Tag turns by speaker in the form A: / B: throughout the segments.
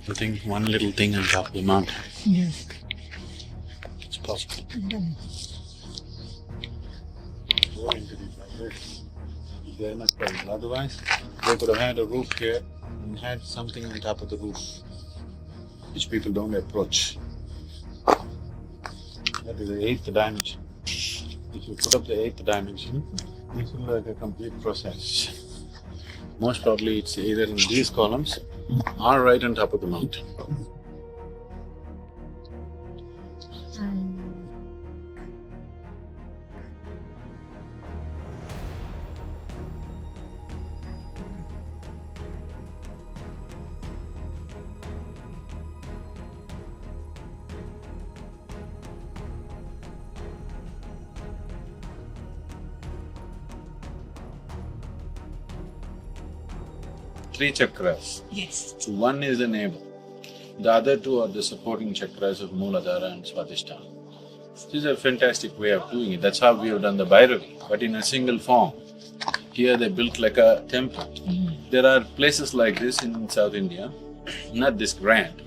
A: I think one little thing on top of the mountain.
B: Yes.
A: It's possible.
B: Done.
A: Go into it like this. They're not possible. Otherwise, they could have had a roof here and had something on top of the roof, which people don't approach. That is the eighth dimension. If you put up the eighth dimension, this is like a complete process. Most probably it's either in these columns or right on top of the mountain. Three chakras.
B: Yes.
A: So one is the navel, the other two are the supporting chakras of Mooladhara and Swadhisthana. This is a fantastic way of doing it, that's how we have done the Bhairavi, but in a single form. Here they built like a temple. There are places like this in South India, not this grand,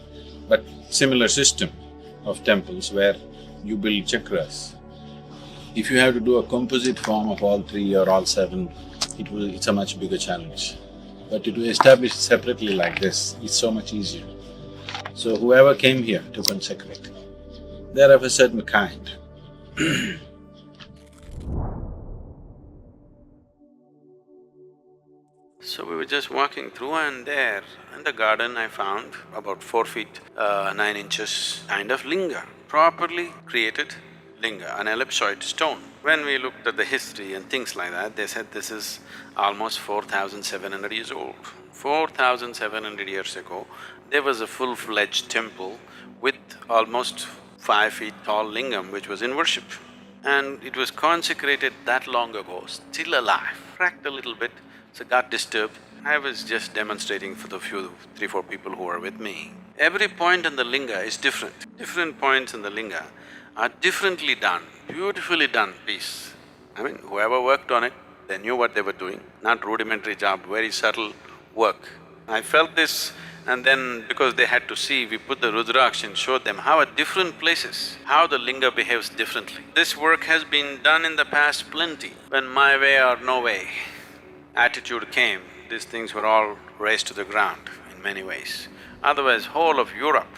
A: but similar system of temples where you build chakras. If you have to do a composite form of all three or all seven, it's a much bigger challenge. But to establish separately like this is so much easier. So whoever came here to consecrate, they're of a certain kind. So we were just walking through and there in the garden I found about 4 feet 9 inches kind of linga, properly created linga, an ellipsoid stone. When we looked at the history and things like that, they said this is almost 4,700 years old. 4,700 years ago, there was a full-fledged temple with almost 5 feet tall lingam which was in worship. And it was consecrated that long ago, still alive, cracked a little bit, so got disturbed. I was just demonstrating for the few, 3-4 people who were with me. Every point in the linga is different. Different points in the linga are differently done, beautifully done piece. I mean, whoever worked on it, they knew what they were doing, not rudimentary job, very subtle work. I felt this and then because they had to see, we put the Rudraksh and showed them how at different places, how the linga behaves differently. This work has been done in the past plenty. When my way or no way attitude came, these things were all razed to the ground in many ways. Otherwise, whole of Europe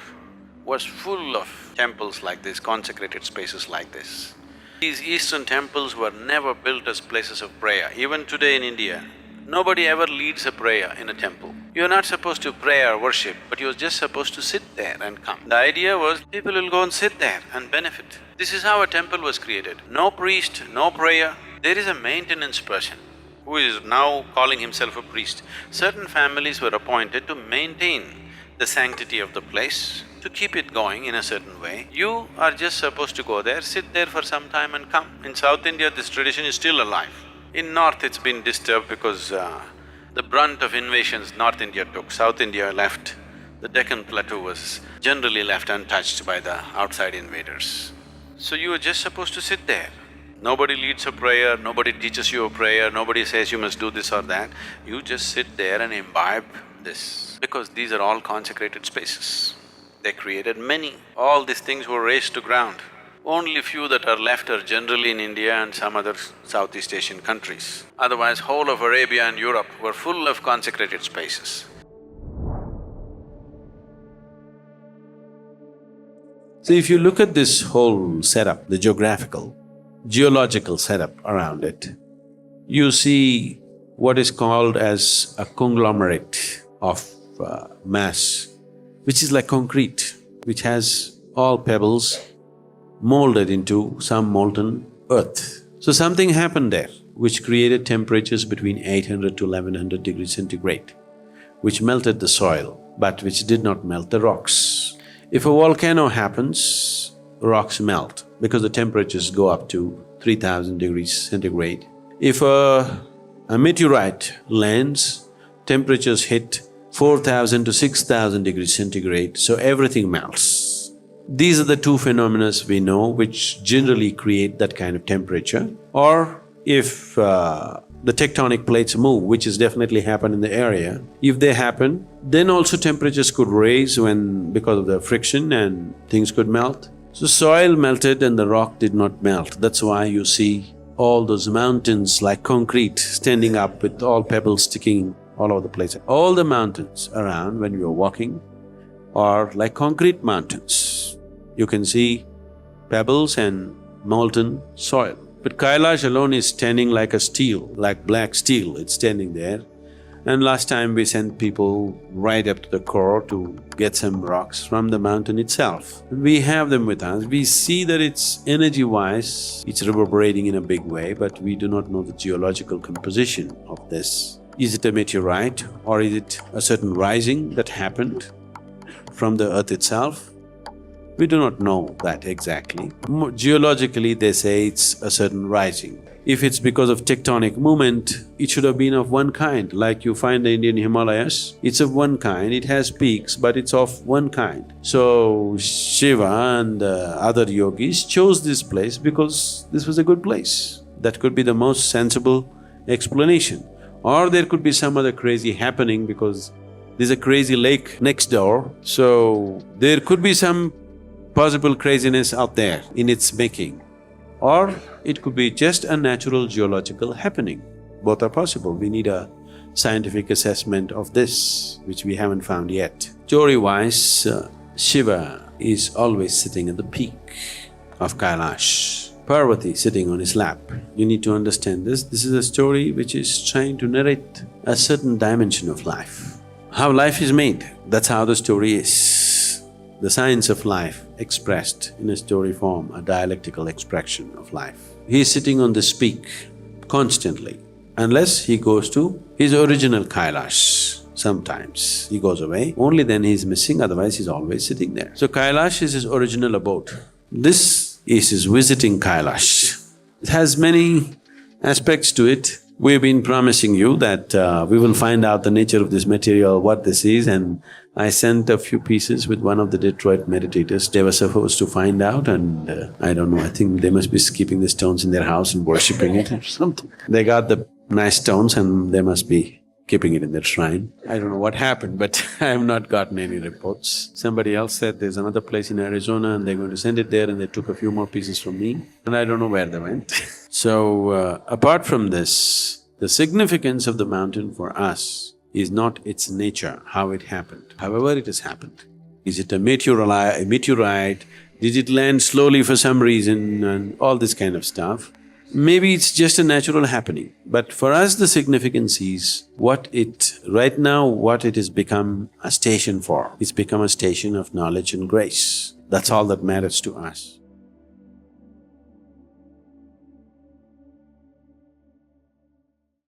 A: was full of temples like this, consecrated spaces like this. These eastern temples were never built as places of prayer. Even today in India, nobody ever leads a prayer in a temple. You're not supposed to pray or worship, but you're just supposed to sit there and come. The idea was people will go and sit there and benefit. This is how a temple was created. No priest, no prayer. There is a maintenance person who is now calling himself a priest. Certain families were appointed to maintain the sanctity of the place, to keep it going in a certain way. You are just supposed to go there, sit there for some time and come. In South India, this tradition is still alive. In North, it's been disturbed because the brunt of invasions North India took, South India left. The Deccan Plateau was generally left untouched by the outside invaders. So you are just supposed to sit there. Nobody leads a prayer, nobody teaches you a prayer, nobody says you must do this or that. You just sit there and imbibe this, because these are all consecrated spaces. They created many. All these things were razed to ground. Only few that are left are generally in India and some other Southeast Asian countries. Otherwise, whole of Arabia and Europe were full of consecrated spaces. So if you look at this whole setup, the geological setup around it, you see what is called as a conglomerate of mass, which is like concrete, which has all pebbles molded into some molten earth. So something happened there which created temperatures between 800 to 1100 degrees centigrade, which melted the soil, but which did not melt the rocks. If a volcano happens, rocks melt because the temperatures go up to 3000 degrees centigrade. If a meteorite lands, temperatures hit 4000 to 6000 degrees centigrade, so everything melts. These are the two phenomena we know which generally create that kind of temperature. Or if
B: the tectonic plates move, which has definitely happened in the area. If they happen, then also temperatures could raise because of the friction and things could melt. So soil melted and the rock did not melt. That's why you see all those mountains like concrete standing up with all pebbles sticking all over the place. All the mountains around when you're walking are like concrete mountains. You can see pebbles and molten soil. But Kailash alone is standing like a steel, like black steel, it's standing there. And last time we sent people right up to the core to get some rocks from the mountain itself. We have them with us. We see that it's energy-wise, it's reverberating in a big way, but we do not know the geological composition of this. Is it a meteorite or is it a certain rising that happened from the earth itself? We do not know that exactly. Geologically, they say it's a certain rising. If it's because of tectonic movement, it should have been of one kind. Like you find the Indian Himalayas, it's of one kind, it has peaks, but it's of one kind. So Shiva and other yogis chose this place because this was a good place. That could be the most sensible explanation. Or there could be some other crazy happening because there's a crazy lake next door, so there could be some possible craziness out there in its making. Or it could be just a natural geological happening. Both are possible. We need a scientific assessment of this, which we haven't found yet. Story-wise, Shiva is always sitting at the peak of Kailash, Parvati sitting on his lap. You need to understand this. This is a story which is trying to narrate a certain dimension of life. How life is made, that's how the story is. The science of life expressed in a story form, a dialectical expression of life. He is sitting on this peak constantly, unless he goes to his original Kailash. Sometimes he goes away, only then he is missing, otherwise he's always sitting there. So Kailash is his original abode. This is his visiting Kailash. It has many aspects to it. We've been promising you that we will find out the nature of this material, what this is, and I sent a few pieces with one of the Detroit meditators. They were supposed to find out and I don't know, I think they must be keeping the stones in their house and worshipping it or something. They got the nice stones and they must be keeping it in their shrine. I don't know what happened, but I have not gotten any reports. Somebody else said there's another place in Arizona and they're going to send it there, and they took a few more pieces from me and I don't know where they went. So, apart from this, the significance of the mountain for us is not its nature, how it happened, however it has happened. Is it a meteorite? Did it land slowly for some reason and all this kind of stuff? Maybe it's just a natural happening, but for us the significance is right now what it has become a station for. It's become a station of knowledge and grace. That's all that matters to us.